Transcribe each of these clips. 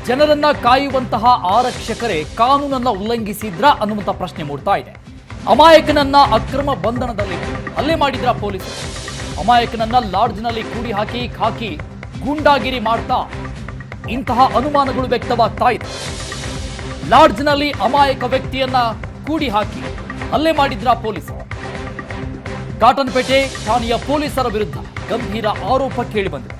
ಜನರನ್ನ ಕಾಯುವಂತಹ ಆರಕ್ಷಕರೇ ಕಾನೂನನ್ನ ಉಲ್ಲಂಘಿಸಿದ್ರ ಅನ್ನುವಂಥ ಪ್ರಶ್ನೆ ಮೂಡ್ತಾ ಇದೆ. ಅಮಾಯಕನನ್ನ ಅಕ್ರಮ ಬಂಧನದಲ್ಲಿ ಹಲ್ಲೆ ಮಾಡಿದ್ರ ಪೊಲೀಸರು. ಅಮಾಯಕನನ್ನ ಲಾಡ್ಜ್ನಲ್ಲಿ ಕೂಡಿ ಹಾಕಿ ಗೂಂಡಾಗಿರಿ ಮಾಡ್ತಾ ಇಂತಹ ಅನುಮಾನಗಳು ವ್ಯಕ್ತವಾಗ್ತಾ ಇದೆ. ಲಾಡ್ಜ್ನಲ್ಲಿ ಅಮಾಯಕ ವ್ಯಕ್ತಿಯನ್ನ ಕೂಡಿ ಹಾಕಿ ಹಲ್ಲೆ ಮಾಡಿದ್ರ ಪೊಲೀಸರು. ಕಾಟನ್ಪೇಟೆ ಠಾಣೆಯ ಪೊಲೀಸರ ವಿರುದ್ಧ ಗಂಭೀರ ಆರೋಪ ಕೇಳಿಬಂದಿದೆ.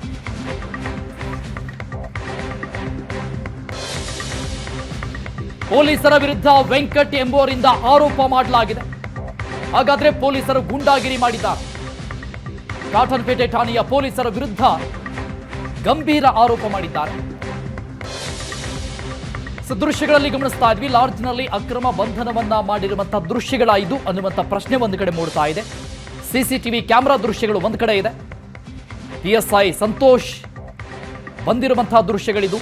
ಪೊಲೀಸರ ವಿರುದ್ಧ ವೆಂಕಟ್ ಎಂಬುವರಿಂದ ಆರೋಪ ಮಾಡಲಾಗಿದೆ. ಹಾಗಾದ್ರೆ ಪೊಲೀಸರು ಗೂಂಡಾಗಿರಿ ಮಾಡಿದ್ದಾರೆ. ಕಾಟನ್ಪೇಟೆ ಠಾಣೆಯ ಪೊಲೀಸರ ವಿರುದ್ಧ ಗಂಭೀರ ಆರೋಪ ಮಾಡಿದ್ದಾರೆ. ದೃಶ್ಯಗಳಲ್ಲಿ ಗಮನಿಸ್ತಾ ಇದ್ವಿ, ಲಾಡ್ಜ್ನಲ್ಲಿ ಅಕ್ರಮ ಬಂಧನವನ್ನ ಮಾಡಿರುವಂತಹ ದೃಶ್ಯಗಳ ಇದು ಅನ್ನುವಂಥ ಪ್ರಶ್ನೆ ಒಂದು ಕಡೆ ಮೂಡ್ತಾ ಇದೆ. ಸಿಸಿಟಿವಿ ಕ್ಯಾಮೆರಾ ದೃಶ್ಯಗಳು ಒಂದು ಕಡೆ ಇದೆ. PSI ಸಂತೋಷ್ ಬಂದಿರುವಂತಹ ದೃಶ್ಯಗಳಿದು.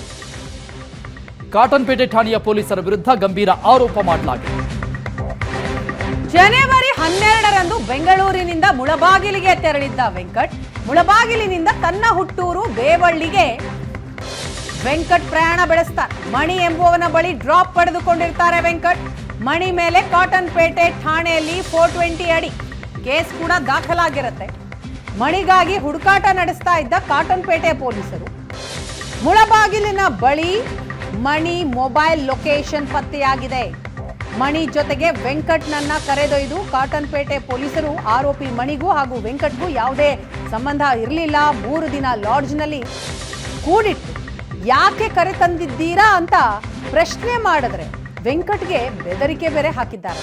ಕಾಟನ್ಪೇಟೆ ಠಾಣೆಯ ಪೊಲೀಸರ ವಿರುದ್ಧ ಗಂಭೀರ ಆರೋಪ ಮಾಡಲಾಗಿದೆ. ಜನವರಿ 12ರಂದು ಬೆಂಗಳೂರಿನಿಂದ ಮುಳಬಾಗಿಲಿಗೆ ತೆರಳಿದ್ದ ವೆಂಕಟ್, ಮುಳಬಾಗಿಲಿನಿಂದ ತನ್ನ ಹುಟ್ಟೂರು ಬೇವಳ್ಳಿಗೆ ವೆಂಕಟ್ ಪ್ರಯಾಣ ಬೆಳೆಸ್ತಾರೆ. ಮಣಿ ಎಂಬುವನ ಬಳಿ ಡ್ರಾಪ್ ಪಡೆದುಕೊಂಡಿರ್ತಾರೆ ವೆಂಕಟ್. ಮಣಿ ಮೇಲೆ ಕಾಟನ್ಪೇಟೆ ಠಾಣೆಯಲ್ಲಿ 420 ಅಡಿ ಕೇಸ್ ಕೂಡ ದಾಖಲಾಗಿರುತ್ತೆ. ಮಣಿಗಾಗಿ ಹುಡುಕಾಟ ನಡೆಸ್ತಾ ಇದ್ದ ಕಾಟನ್ಪೇಟೆ ಪೊಲೀಸರು ಮುಳಬಾಗಿಲಿನ ಬಳಿ ಮಣಿ ಮೊಬೈಲ್ ಲೊಕೇಶನ್ ಪತ್ತೆಯಾಗಿದೆ. ಮಣಿ ಜೊತೆಗೆ ವೆಂಕಟ್ನನ್ನ ಕರೆದೊಯ್ದು ಕಾಟನ್ಪೇಟೆ ಪೊಲೀಸರು ಆರೋಪಿ ಮಣಿಗೂ ಹಾಗೂ ವೆಂಕಟ್ಗೂ ಯಾವುದೇ ಸಂಬಂಧ ಇರಲಿಲ್ಲ, 3 ದಿನ ಲಾಡ್ಜ್ನಲ್ಲಿ ಕೂಡಿಟ್ಟು ಯಾಕೆ ಕರೆತಂದಿದ್ದೀರಾ ಅಂತ ಪ್ರಶ್ನೆ ಮಾಡಿದ್ರೆ ವೆಂಕಟ್ಗೆ ಬೆದರಿಕೆ ಬೇರೆ ಹಾಕಿದ್ದಾರೆ.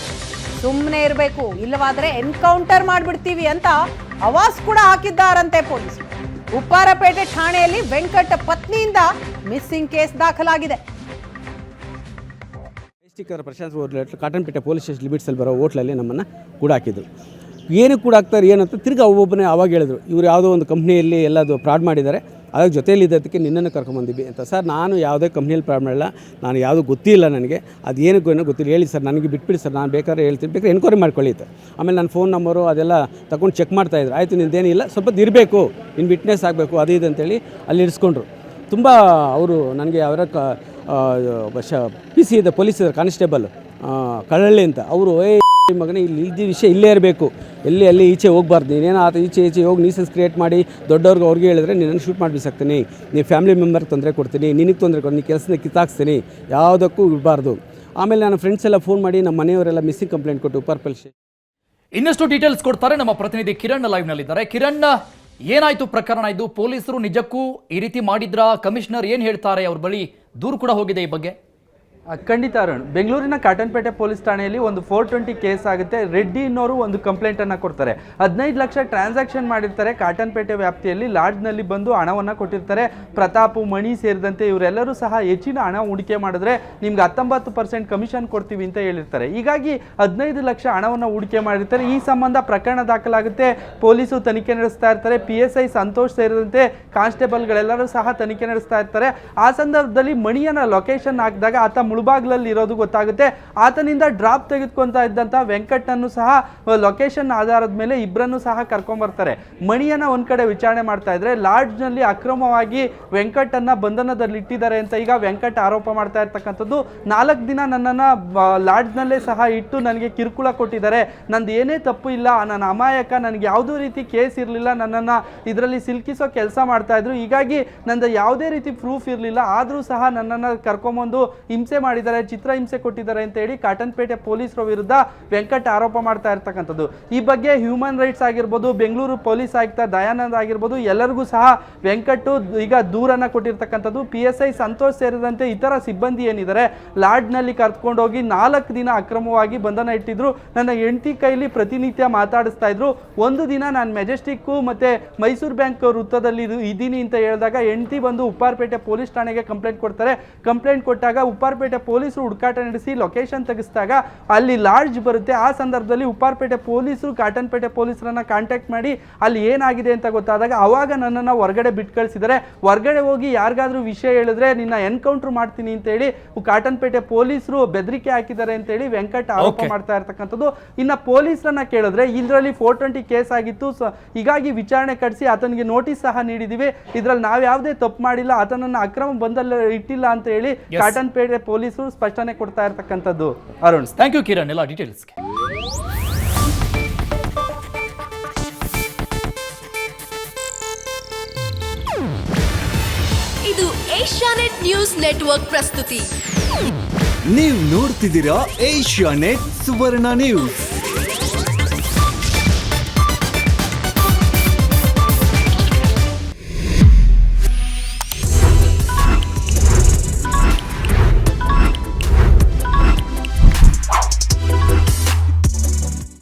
ಸುಮ್ಮನೆ ಇರಬೇಕು, ಇಲ್ಲವಾದ್ರೆ ಎನ್ಕೌಂಟರ್ ಮಾಡಿಬಿಡ್ತೀವಿ ಅಂತ ಆವಾಜ್ ಕೂಡ ಹಾಕಿದ್ದಾರಂತೆ ಪೊಲೀಸರು. ಉಪ್ಪಾರಪೇಟೆ ಠಾಣೆಯಲ್ಲಿ ವೆಂಕಟ್ ಪತ್ನಿಯಿಂದ ಮಿಸ್ಸಿಂಗ್ ಕೇಸ್ ದಾಖಲಾಗಿದೆ. Prashant hotel Cottonpete police station ಲಿಮಿಟ್ಸಲ್ಲಿ ಬರೋ ಹೋಟ್ಲಲ್ಲಿ ನಮ್ಮನ್ನು ಕೂಡ ಹಾಕಿದ್ರು. ಏನು ಕೂಡ ಹಾಕ್ತಾರೆ ಏನಂತ ತಿರ್ಗಿ ಒಬ್ಬೊಬ್ಬನೇ ಅವಾಗ ಹೇಳಿದ್ರು, ಇವರು ಯಾವುದೋ ಒಂದು ಕಂಪ್ನಿಯಲ್ಲಿ ಎಲ್ಲದು ಫ್ರಾಡ್ ಮಾಡಿದ್ದಾರೆ, ಅದಾಗ ಜೊತೆಯಲ್ಲಿ ಇದ್ದದಕ್ಕೆ ನಿನ್ನನ್ನು ಕರ್ಕೊಂಬಂದಿದ್ವಿ ಅಂತ. ಸರ್ ನಾನು ಯಾವುದೇ ಕಂಪ್ನಿಯಲ್ಲಿ ಫ್ರಾಡ್ ಮಾಡಿಲ್ಲ, ನಾನು ಯಾವುದೂ ಗೊತ್ತಿಲ್ಲ, ನನಗೆ ಅದು ಏನಕ್ಕೂ ಗೊತ್ತಿಲ್ಲ, ಹೇಳಿ ಸರ್ ನನಗೆ ಬಿಟ್ಬಿಡಿ ಸರ್, ನಾನು ಬೇಕಾದ್ರೆ ಹೇಳ್ತೀನಿ, ಬೇಕಾದ್ರೆ ಎನ್ಕ್ವೈರಿ ಮಾಡ್ಕೊಳ್ಳಿ. ಆಮೇಲೆ ನನ್ನ ಫೋನ್ ನಂಬರು ಅದೆಲ್ಲ ತಗೊಂಡು ಚೆಕ್ ಮಾಡ್ತಾಯಿದ್ರು. ಆಯಿತು ನಿಂದೇನಿಲ್ಲ, ಸ್ವಲ್ಪ ಇರಬೇಕು, ಇನ್ನು ವಿಟ್ನೆಸ್ ಆಗಬೇಕು ಅದು ಇದು ಅಂತೇಳಿ ಅಲ್ಲಿ ಇರಿಸ್ಕೊಂಡ್ರು. ತುಂಬ ಅವರು ನನಗೆ ಅವರ PC ಇದ್ದ ಪೊಲೀಸ್ ಕಾನ್ಸ್ಟೇಬಲ್ ಕಳ್ಳಳ್ಳಿ ಅಂತ, ಅವರು ಮಗನೇ ಇಲ್ಲಿ ವಿಷಯ ಇಲ್ಲೇ ಇರಬೇಕು, ಅಲ್ಲಿ ಈಚೆ ಹೋಗ್ಬಾರ್ದು, ನೀನೇನು ಆತ ಈಚೆ ಹೋಗಿ ನೀಸೆನ್ಸ್ ಕ್ರಿಯೇಟ್ ಮಾಡಿ ದೊಡ್ಡವ್ರಿಗೆ ಅವ್ರಿಗೆ ಹೇಳಿದ್ರೆ ನಿನ್ನನ್ನು ಶೂಟ್ ಮಾಡಿ ಬಿಸಾಕ್ತೀನಿ, ನೀನು ಫ್ಯಾಮಿಲಿ ಮೆಂಬರ್ಗೆ ತೊಂದರೆ ಕೊಡ್ತೀನಿ, ನಿನಗೆ ತೊಂದರೆ ಕೊಡ್ತೀನಿ, ಕೆಲಸನ ಕಿತ್ತಾಕ್ಸ್ತೀನಿ, ಯಾವುದಕ್ಕೂ ಇರಬಾರ್ದು. ಆಮೇಲೆ ನಾನು ಫ್ರೆಂಡ್ಸ್ ಎಲ್ಲ ಫೋನ್ ಮಾಡಿ ನಮ್ಮ ಮನೆಯವರೆಲ್ಲ ಮಿಸ್ಸಿಂಗ್ ಕಂಪ್ಲೇಂಟ್ ಕೊಟ್ಟು ಉಪ್ಪಾರಪೇಟೆ. ಇನ್ನಷ್ಟು ಡೀಟೇಲ್ಸ್ ಕೊಡ್ತಾರೆ ನಮ್ಮ ಪ್ರತಿನಿಧಿ ಕಿರಣ್ ಲೈವ್ನಲ್ಲಿದ್ದಾರೆ. ಕಿರಣ್, ಏನಾಯ್ತು ಪ್ರಕರಣ ಇದು? ಪೊಲೀಸರು ನಿಜಕ್ಕೂ ಈ ರೀತಿ ಮಾಡಿದ್ರ? ಕಮಿಷನರ್ ಏನು ಹೇಳ್ತಾರೆ? ಅವ್ರ ಬಳಿ ದೂರು ಕೂಡ ಹೋಗಿದೆ ಈ ಬಗ್ಗೆ. ಖಂಡಿತ ಅರುಣ್, ಬೆಂಗಳೂರಿನ ಕಾಟನ್ಪೇಟೆ ಪೊಲೀಸ್ ಠಾಣೆಯಲ್ಲಿ ಒಂದು 420 ಕೇಸ್ ಆಗುತ್ತೆ. ರೆಡ್ಡಿ ಅನ್ನೋರು ಒಂದು ಕಂಪ್ಲೇಂಟನ್ನು ಕೊಡ್ತಾರೆ. 15 ಲಕ್ಷ ಟ್ರಾನ್ಸಾಕ್ಷನ್ ಮಾಡಿರ್ತಾರೆ ಕಾಟನ್ಪೇಟೆ ವ್ಯಾಪ್ತಿಯಲ್ಲಿ. ಲಾಡ್ಜ್ನಲ್ಲಿ ಬಂದು ಹಣವನ್ನು ಕೊಟ್ಟಿರ್ತಾರೆ. ಪ್ರತಾಪ್, ಮಣಿ ಸೇರಿದಂತೆ ಇವರೆಲ್ಲರೂ ಸಹ ಹೆಚ್ಚಿನ ಹಣ ಹೂಡಿಕೆ ಮಾಡಿದ್ರೆ ನಿಮ್ಗೆ 19% ಕಮಿಷನ್ ಕೊಡ್ತೀವಿ ಅಂತ ಹೇಳಿರ್ತಾರೆ. ಹೀಗಾಗಿ 15 ಲಕ್ಷ ಹಣವನ್ನು ಹೂಡಿಕೆ ಮಾಡಿರ್ತಾರೆ. ಈ ಸಂಬಂಧ ಪ್ರಕರಣ ದಾಖಲಾಗುತ್ತೆ. ಪೊಲೀಸರು ತನಿಖೆ ನಡೆಸ್ತಾ ಇರ್ತಾರೆ. PSI ಸಂತೋಷ್ ಸೇರಿದಂತೆ ಕಾನ್ಸ್ಟೇಬಲ್ಗಳೆಲ್ಲರೂ ಸಹ ತನಿಖೆ ನಡೆಸ್ತಾ ಇರ್ತಾರೆ. ಆ ಸಂದರ್ಭದಲ್ಲಿ ಮಣಿಯನ್ನ ಲೊಕೇಶನ್ ಹಾಕಿದಾಗ ಆತ ಮುಳುಬಾಗ್ಲಲ್ಲಿ ಇರೋದು ಗೊತ್ತಾಗುತ್ತೆ. ಆತನಿಂದ ಡ್ರಾಪ್ ತೆಗೆದುಕೊಂತಾ ಇದ್ದಂಥ ವೆಂಕಟ್ನನ್ನು ಸಹ ಲೊಕೇಶನ್ ಆಧಾರದ ಮೇಲೆ ಇಬ್ಬರನ್ನು ಸಹ ಕರ್ಕೊಂಡ್ಬರ್ತಾರೆ. ಮಣಿಯನ್ನ ಒಂದ್ ಕಡೆ ವಿಚಾರಣೆ ಮಾಡ್ತಾ ಇದ್ರೆ ಲಾಡ್ಜ್ನಲ್ಲಿ ಅಕ್ರಮವಾಗಿ ವೆಂಕಟನ್ನ ಬಂಧನದಲ್ಲಿ ಇಟ್ಟಿದ್ದಾರೆ ಅಂತ ಈಗ ವೆಂಕಟ್ ಆರೋಪ ಮಾಡ್ತಾ ಇರ್ತಕ್ಕಂಥದ್ದು. 4 ದಿನ ನನ್ನನ್ನು ಲಾಡ್ಜ್ನಲ್ಲೇ ಸಹ ಇಟ್ಟು ನನಗೆ ಕಿರುಕುಳ ಕೊಟ್ಟಿದ್ದಾರೆ, ನಂದು ಏನೇ ತಪ್ಪು ಇಲ್ಲ, ನನ್ನ ಅಮಾಯಕ, ನನಗೆ ಯಾವುದೇ ರೀತಿ ಕೇಸ್ ಇರಲಿಲ್ಲ, ನನ್ನನ್ನು ಇದರಲ್ಲಿ ಸಿಲುಕಿಸೋ ಕೆಲಸ ಮಾಡ್ತಾ ಇದ್ರು, ಹೀಗಾಗಿ ನಂದು ಯಾವುದೇ ರೀತಿ ಪ್ರೂಫ್ ಇರಲಿಲ್ಲ, ಆದರೂ ಸಹ ನನ್ನನ್ನು ಕರ್ಕೊಂಬಂದು ಹಿಂಸೆ ಮಾಡಿದ್ದಾರೆ, ಚಿತ್ರಹಿಂಸೆ ಕೊಟ್ಟಿದ್ದಾರೆ ಅಂತ ಹೇಳಿ ಕಾಟನ್ಪೇಟೆ ಪೊಲೀಸರ ವಿರುದ್ಧ ವೆಂಕಟ್ ಆರೋಪ ಮಾಡ್ತಾ ಇರ್ತಕ್ಕಂಥದ್ದು. ಈ ಬಗ್ಗೆ ಹ್ಯೂಮನ್ ರೈಟ್ಸ್ ಆಗಿರ್ಬೋದು, ಬೆಂಗಳೂರು ಪೊಲೀಸ್ ಆಯುಕ್ತ ದಯಾನಂದ್ ಆಗಿರ್ಬೋದು, ಎಲ್ಲರಿಗೂ ಸಹ ವೆಂಕಟ್ ಈಗ ದೂರನ್ನ ಕೊಟ್ಟಿರ್ತಕ್ಕಂಥದ್ದು. PSI ಸಂತೋಷ್ ಸೇರಿದಂತೆ ಇತರ ಸಿಬ್ಬಂದಿ ಏನಿದ್ದಾರೆ ಲಾಡ್ಜ್ನಲ್ಲಿ ಕರ್ಕೊಂಡೋಗಿ 4 ದಿನ ಅಕ್ರಮವಾಗಿ ಬಂಧನ ಇಟ್ಟಿದ್ರು. ನನ್ನ ಹೆಂಡತಿ ಕೈಲಿ ಪ್ರತಿನಿತ್ಯ ಮಾತಾಡಿಸ್ತಾ ಇದ್ರು. ಒಂದು ದಿನ ನಾನು ಮೆಜೆಸ್ಟಿಕ್ಕು ಮತ್ತೆ ಮೈಸೂರು ಬ್ಯಾಂಕ್ ವೃತ್ತದಲ್ಲಿ ಇದ್ದೀನಿ ಅಂತ ಹೇಳಿದಾಗ ಹೆಂಡತಿ ಬಂದು ಉಪ್ಪಾರಪೇಟೆ ಪೊಲೀಸ್ ಠಾಣೆಗೆ ಕಂಪ್ಲೇಂಟ್ ಕೊಡ್ತಾರೆ. ಕಂಪ್ಲೇಂಟ್ ಕೊಟ್ಟಾಗ ಉಪ್ಪಾರಪೇಟೆ ಉಪ್ಪಾರಪೇಟೆ ಪೊಲೀಸರು ಹುಡುಕಾಟ ನಡೆಸಿ ಲೊಕೇಶನ್ ತೆಗೆಸಿದಾಗ ಅಲ್ಲಿ ಲಾಡ್ಜ್ ಬರುತ್ತೆ. ಆ ಸಂದರ್ಭದಲ್ಲಿ ಉಪ್ಪಾರಪೇಟೆ ಪೊಲೀಸರು ಕಾಟನ್ಪೇಟೆ ಪೊಲೀಸರನ್ನ ಕಾಂಟ್ಯಾಕ್ಟ್ ಮಾಡಿ ಅಲ್ಲಿ ಏನಾಗಿದೆ ಅಂತ ಗೊತ್ತಾದಾಗ ಅವಾಗ ನನ್ನನ್ನು ಹೊರಗಡೆ ಬಿಟ್ಟು ಕಳಿಸಿದರೆ, ಹೊರಗಡೆ ಹೋಗಿ ಯಾರಿಗಾದ್ರೂ ವಿಷಯ ಹೇಳಿದ್ರೆ ನಿನ್ನ ಎನ್ಕೌಂಟರ್ ಮಾಡ್ತೀನಿ ಅಂತ ಹೇಳಿ ಕಾಟನ್ಪೇಟೆ ಪೊಲೀಸರು ಬೆದರಿಕೆ ಹಾಕಿದ್ದಾರೆ ಅಂತ ಹೇಳಿ ವೆಂಕಟ್ ಆರೋಪ ಮಾಡ್ತಾ ಇರ್ತಕ್ಕಂಥದ್ದು. ಇನ್ನು ಪೊಲೀಸರನ್ನ ಕೇಳಿದ್ರೆ ಇದರಲ್ಲಿ 420 ಕೇಸ್ ಆಗಿತ್ತು, ಹೀಗಾಗಿ ವಿಚಾರಣೆ ಕಳಿಸಿ ಆತನಿಗೆ ನೋಟಿಸ್ ಸಹ ನೀಡಿದೀವಿ, ಇದ್ರಲ್ಲಿ ನಾವ್ ಯಾವುದೇ ತಪ್ಪು ಮಾಡಿಲ್ಲ, ಆತನನ್ನ ಅಕ್ರಮ ಬಂದಲ್ಲಿ ಇಟ್ಟಿಲ್ಲ ಅಂತ ಹೇಳಿ ಕಾಟನ್ಪೇಟೆ ಪೊಲೀಸರು ಸ್ಪಷ್ಟನೆ ಕೊಡ್ತಾ ಇರ್ತಕ್ಕಂಥದ್ದು. ಅರುಣ್, ಥ್ಯಾಂಕ್ ಯು ಕಿರಣ್ ಎಲ್ಲ ಡೀಟೇಲ್ಸ್ಗೆ. ಇದು ಏಷ್ಯಾನೆಟ್ ನ್ಯೂಸ್ ನೆಟ್ವರ್ಕ್ ಪ್ರಸ್ತುತಿ. ನೀವು ನೋಡ್ತಿದ್ದೀರಾ ಏಷ್ಯಾನೆಟ್ ಸುವರ್ಣ ನ್ಯೂಸ್.